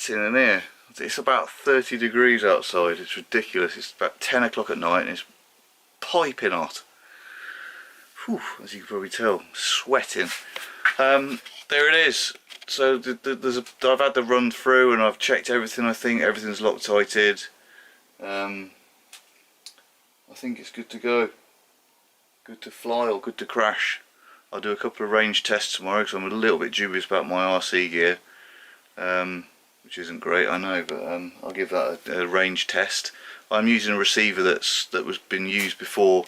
sweating in here. It's about 30 degrees outside. It's ridiculous. It's about 10 o'clock at night and it's piping hot. Whew, as you can probably tell, sweating. There it is. So I've had the run through and I've checked everything. I think everything's Loctited. I think it's good to go. Good to fly or good to crash. I'll do a couple of range tests tomorrow because I'm a little bit dubious about my RC gear. Which isn't great, I know, but I'll give that a range test. I'm using a receiver that was been used before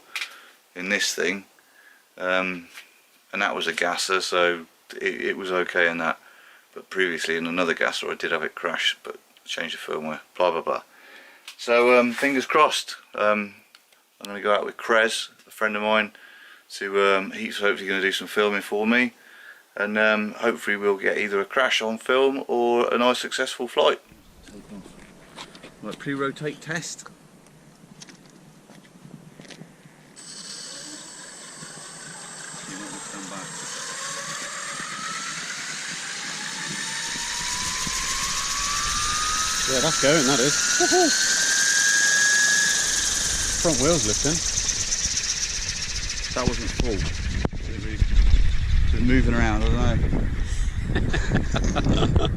in this thing, and that was a gasser, so it was okay in that. But previously in another gasser I did have it crash, but changed the firmware, blah blah blah. So fingers crossed. I'm going to go out with Krez, a friend of mine, to he's hopefully going to do some filming for me. And hopefully we'll get either a crash on film or a nice successful flight. Right, pre-rotate test. Yeah, that's going, that is. Front wheels lifting. That wasn't full. Just moving around, I don't know.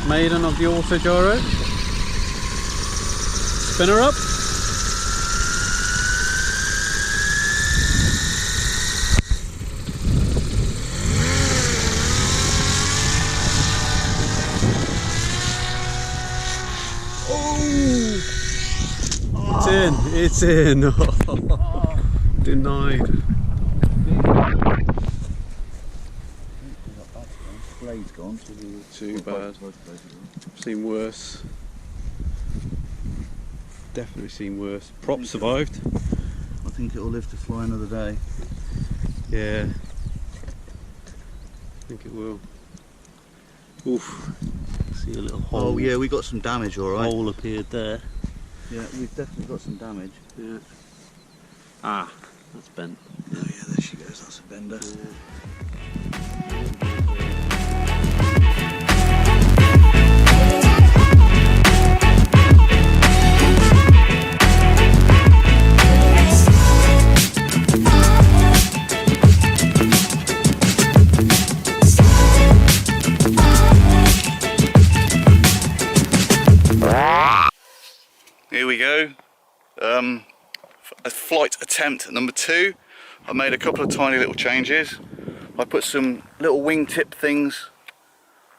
Maiden of the Autogyro. Spinner up. It's in. Oh. Denied. Blade's gone. Too bad. I've seen worse. Definitely seen worse. Prop survived. I think it'll live to fly another day. Yeah. I think it will. Oof. See a little hole. Oh yeah, we got some damage, alright. Hole appeared there. Yeah, we've definitely got some damage. Yeah. Ah, that's bent. Oh yeah, there she goes, that's a bender. Yeah. Here we go. A flight attempt number 2. I made a couple of tiny little changes. I put some little wingtip things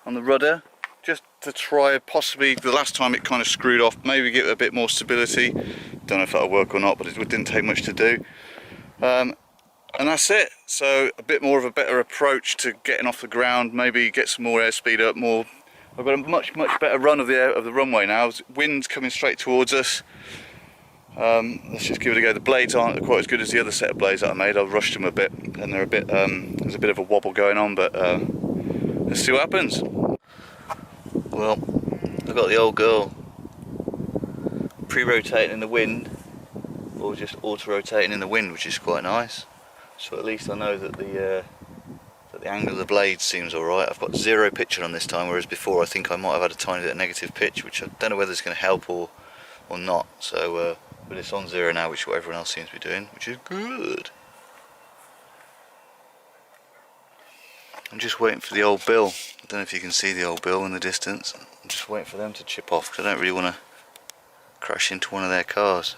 on the rudder just to try, possibly the last time it kind of screwed off, maybe give it a bit more stability. Don't know if that'll work or not, but it didn't take much to do. And that's it. So a bit more of a better approach to getting off the ground, maybe get some more airspeed up, more. I've got a much better run of the runway now. Wind's coming straight towards us. Let's just give it a go. The blades aren't quite as good as the other set of blades that I made. I've rushed them a bit, and they're a bit. There's a bit of a wobble going on, but let's see what happens. Well, I've got the old girl pre-rotating in the wind, or just auto-rotating in the wind, which is quite nice. So at least I know that the angle of the blade seems alright. I've got 0 pitch on this time, whereas before I think I might have had a tiny bit of negative pitch, which I don't know whether it's going to help or not. So, but it's on 0 now, which is what everyone else seems to be doing, which is good. I'm just waiting for the old bill. I don't know if you can see the old bill in the distance. I'm just waiting for them to chip off because I don't really want to crash into one of their cars.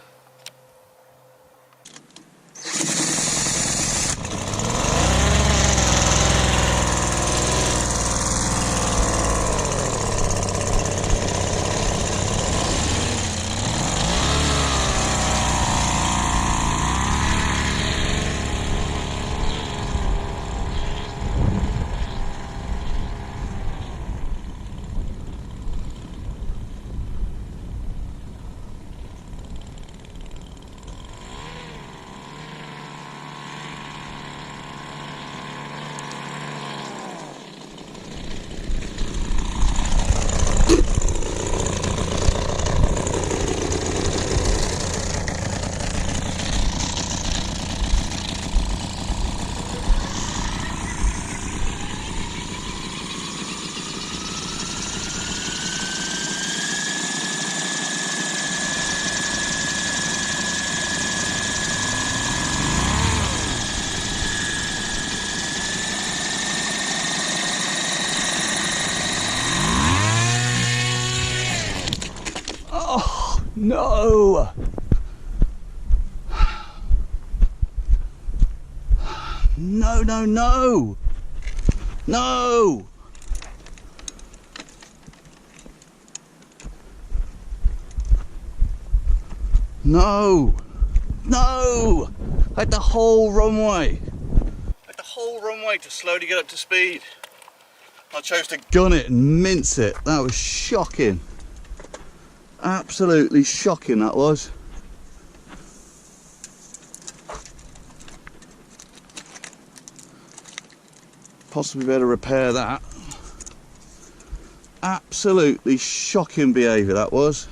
No! No, no, no! No! No! No! I had the whole runway. I had the whole runway to slowly get up to speed. I chose to gun it and mince it. That was shocking. Absolutely shocking that was. Possibly better repair that. Absolutely shocking behaviour that was.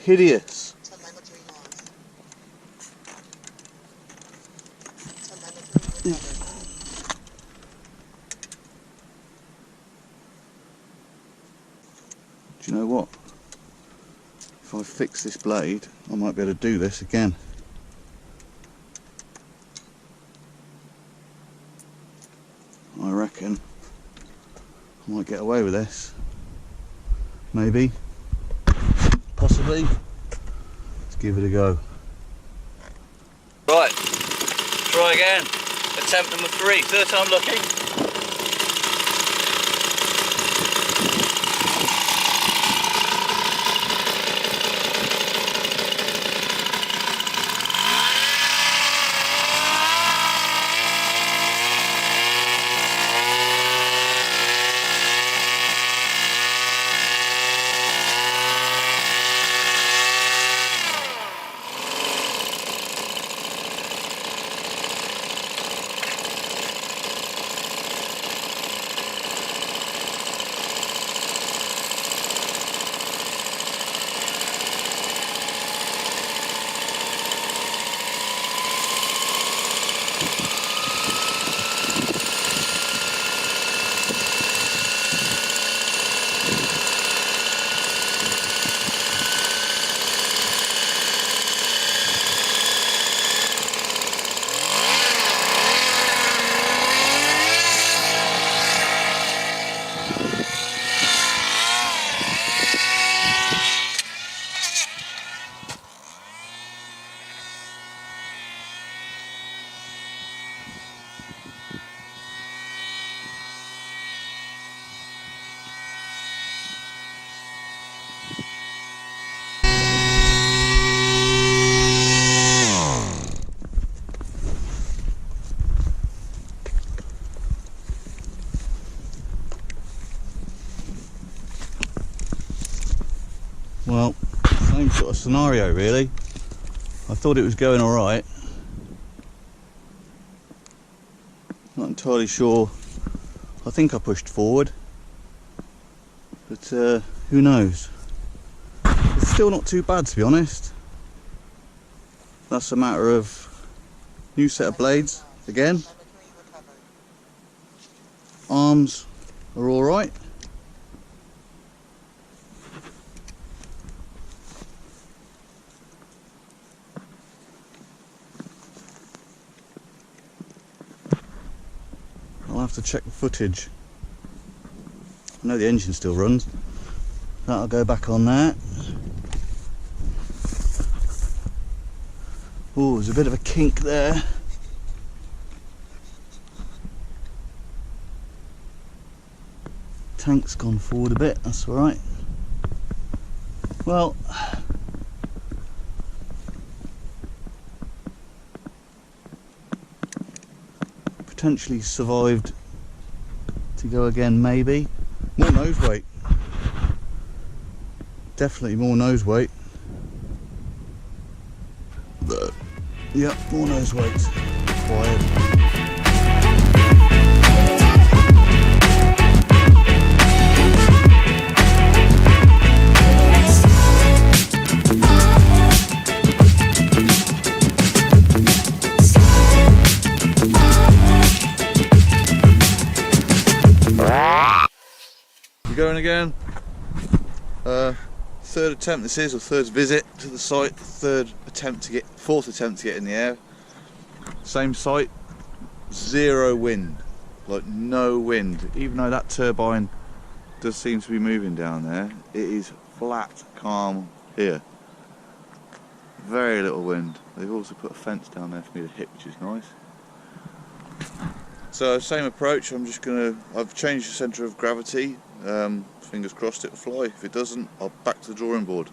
Hideous. Do you know what? If I fix this blade, I might be able to do this again. I reckon I might get away with this. Maybe. Possibly. Let's give it a go. Right, try again. Attempt number 3, third time lucky. Well, same sort of scenario really. I thought it was going alright. Not entirely sure. I think I pushed forward. But who knows? It's still not too bad, to be honest. That's a matter of new set of blades again. Arms are alright. I'll have to check the footage. I know the engine still runs. That'll go back on there. Oh, there's a bit of a kink there. Tank's gone forward a bit, that's alright. Well, potentially survived to go again, maybe. More nose weight. Definitely more nose weight. But, yeah, more nose weight required. We're going again. Third attempt this is, or third visit to the site. Fourth attempt to get in the air. Same site, zero wind, like no wind. Even though that turbine does seem to be moving down there. It is flat, calm here. Very little wind. They've also put a fence down there for me to hit, which is nice. So same approach. I've changed the centre of gravity. Fingers crossed it'll fly. If it doesn't, I'll back to the drawing board.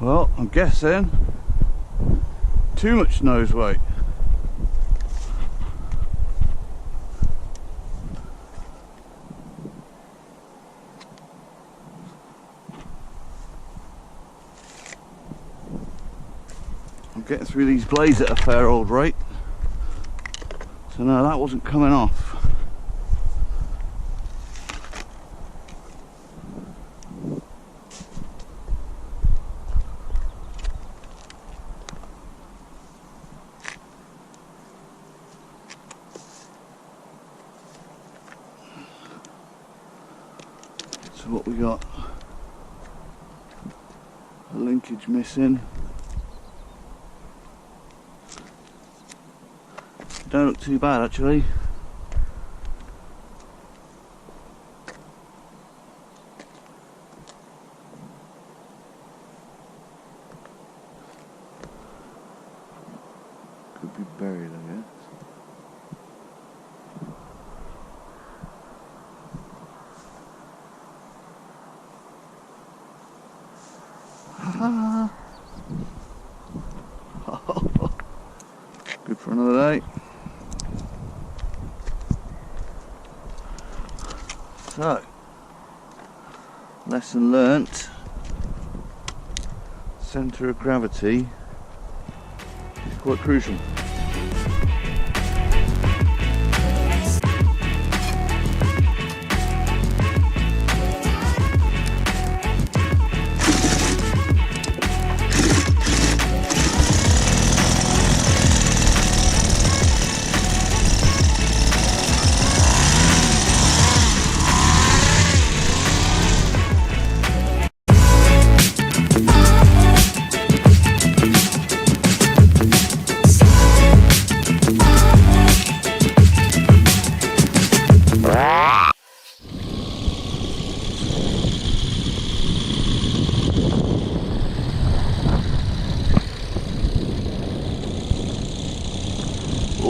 Well, I'm guessing too much nose weight. I'm getting through these blades at a fair old rate. So no, that wasn't coming off. So what we got? A linkage missing. Don't look too bad actually. Could be buried, I guess. Good for another day. So, lesson learnt, centre of gravity is quite crucial.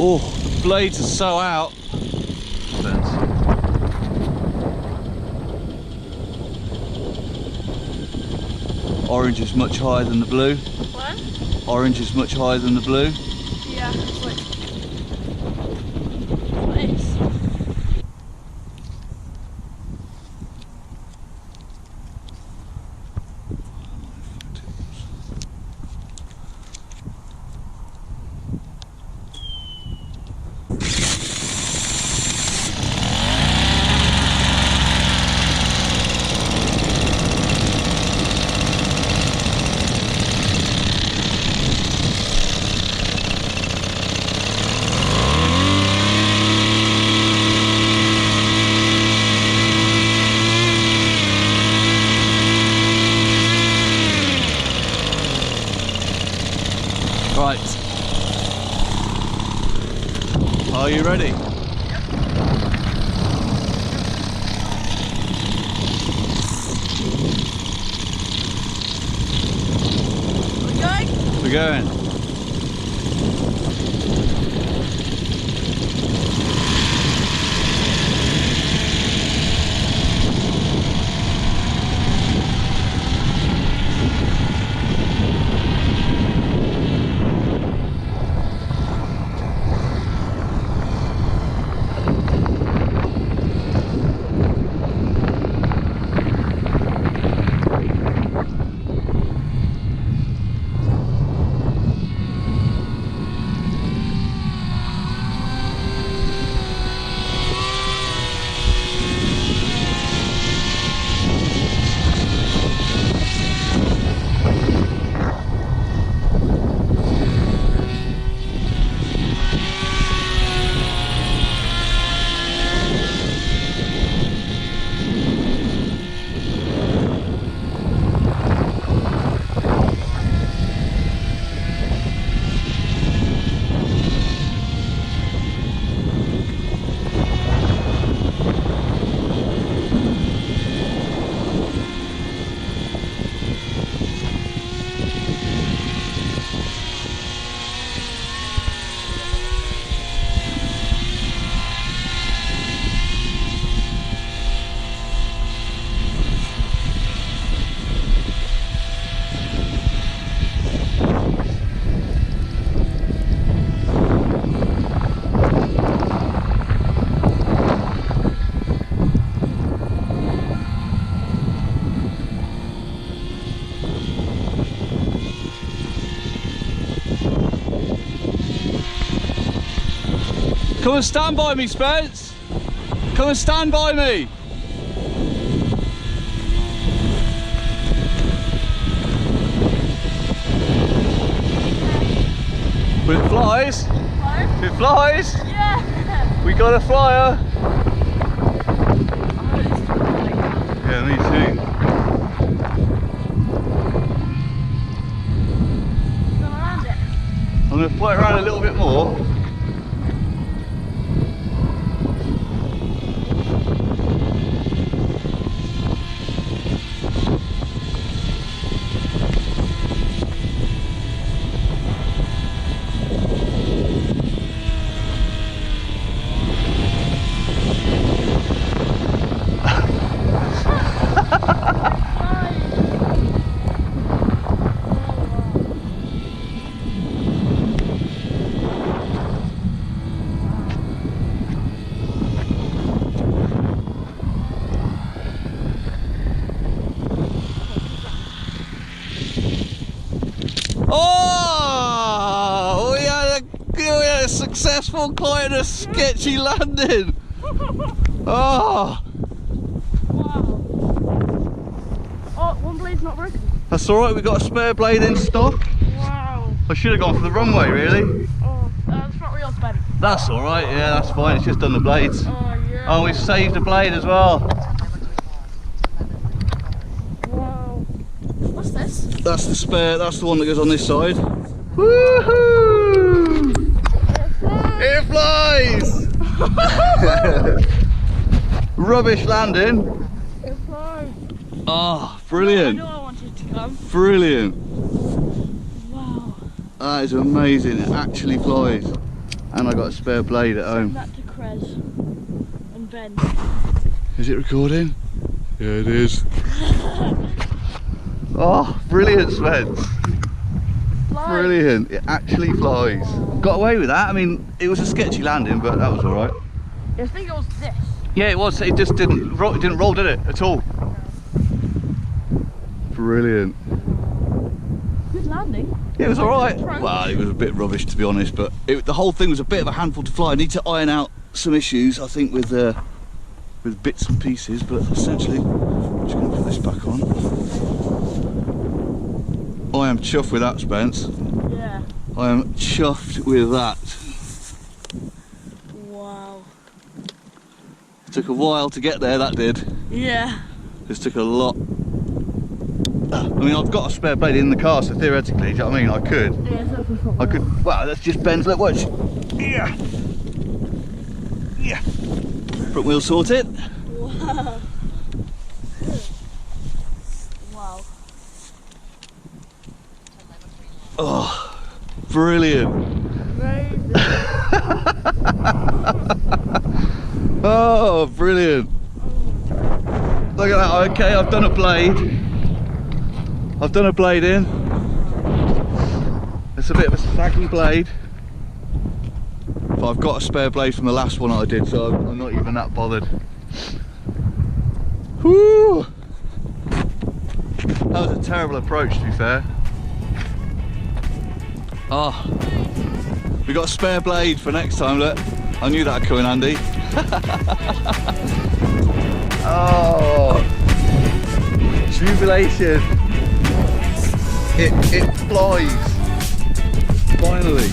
Oh, the blades are so out. Orange is much higher than the blue. What? Orange is much higher than the blue. Yeah, it's like... Nice. Right. Are you ready? We're going. Come and stand by me, Spence. Come and stand by me. When it flies, What? if it flies, Yeah! we got a flyer. Oh, it's flying. Yeah, me too. You gonna land it? I'm going to fly it around a little bit more. Oh, we had a successful, quite a sketchy landing. Oh, Wow. Oh, one blade's not broken. that's all right. We got a spare blade in stock. Wow. I should have gone for the runway, really. Oh, the front wheel's bent. That's all right. Yeah, that's fine. It's just done the blades. Oh, yeah. Oh, we've saved a blade as well. Wow. What's this? That's the spare. That's the one that goes on this side. Woohoo! It flies! Rubbish landing. It flies. Oh, I brilliant. knew I wanted to come. Brilliant. Wow. That is amazing. It actually flies. And I got a spare blade at home. Send that to Krez and Ben. Is it recording? Yeah, it is. Oh, brilliant, Spence. Flies. Brilliant. It actually flies. Got away with that. I mean, it was a sketchy landing, but that was all right. I think it was this. Yeah, it was. It just didn't roll, did it, at all? Brilliant. Good landing. Yeah, it was all right. Approach. Well, it was a bit rubbish, to be honest, but the whole thing was a bit of a handful to fly. I need to iron out some issues, I think, with bits and pieces, but essentially, I'm just going to put this back on. I am chuffed with that, Spence. Yeah. I am chuffed with that. Wow. It took a while to get there, that did. Yeah. This took a lot. I mean, I've got a spare blade in the car, so theoretically, do you know what I mean? I could. Yeah, I could. Well, that's just Ben's. Look, watch. Yeah. Yeah. Front wheel sorted. Wow. Wow. Oh, brilliant. Amazing. Oh, brilliant. Look at that. Okay, I've done a blade. I've done a blade in. It's a bit of a saggy blade. But I've got a spare blade from the last one I did, so I'm not even that bothered. Whoo! That was a terrible approach, to be fair. Oh, we got a spare blade for next time, look. I knew that'd come in handy. Oh, jubilation. It flies. Finally.